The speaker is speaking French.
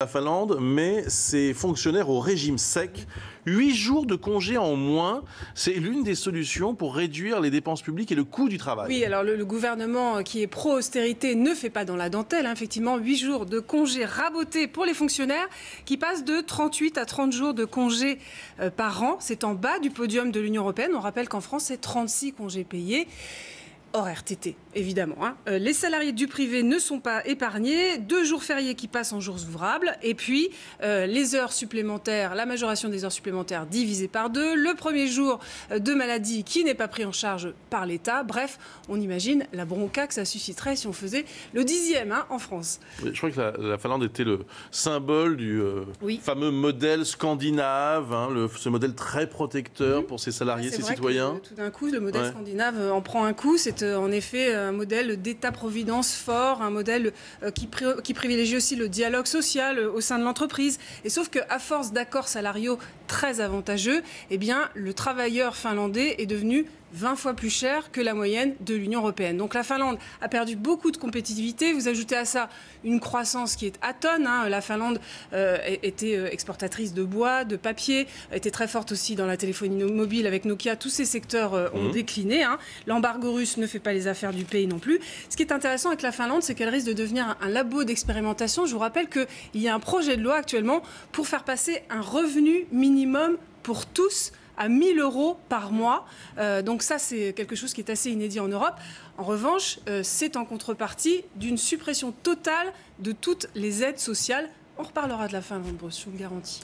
La Finlande met ses fonctionnaires au régime sec. 8 jours de congé en moins, c'est l'une des solutions pour réduire les dépenses publiques et le coût du travail. Oui, alors le gouvernement qui est pro-austérité ne fait pas dans la dentelle. Effectivement, 8 jours de congé rabotés pour les fonctionnaires qui passent de 38 à 30 jours de congé par an. C'est en bas du podium de l'Union européenne. On rappelle qu'en France, c'est 36 congés payés. Hors RTT, évidemment. Les salariés du privé ne sont pas épargnés. 2 jours fériés qui passent en jours ouvrables. Et puis, les heures supplémentaires, la majoration des heures supplémentaires divisée par 2. Le premier jour de maladie qui n'est pas pris en charge par l'État. Bref, on imagine la bronca que ça susciterait si on faisait le 10e en France. Je crois que la Finlande était le symbole du fameux modèle scandinave, ce modèle très protecteur pour ses salariés, ses citoyens. Tout d'un coup, le modèle scandinave en prend un coup. C'est en effet un modèle d'État-providence fort, un modèle qui privilégie aussi le dialogue social au sein de l'entreprise. Et sauf qu'à force d'accords salariaux très avantageux, eh bien, le travailleur finlandais est devenu 20 fois plus cher que la moyenne de l'Union européenne. Donc la Finlande a perdu beaucoup de compétitivité. Vous ajoutez à ça une croissance qui est atone. La Finlande était exportatrice de bois, de papier, était très forte aussi dans la téléphonie mobile avec Nokia. Tous ces secteurs ont décliné. L'embargo russe ne fait pas les affaires du pays non plus. Ce qui est intéressant avec la Finlande, c'est qu'elle risque de devenir un labo d'expérimentation. Je vous rappelle qu'il y a un projet de loi actuellement pour faire passer un revenu minimum pour tous à 1 000 € par mois. Donc ça, c'est quelque chose qui est assez inédit en Europe. En revanche, c'est en contrepartie d'une suppression totale de toutes les aides sociales. On reparlera de la Finlande, je vous le garantis.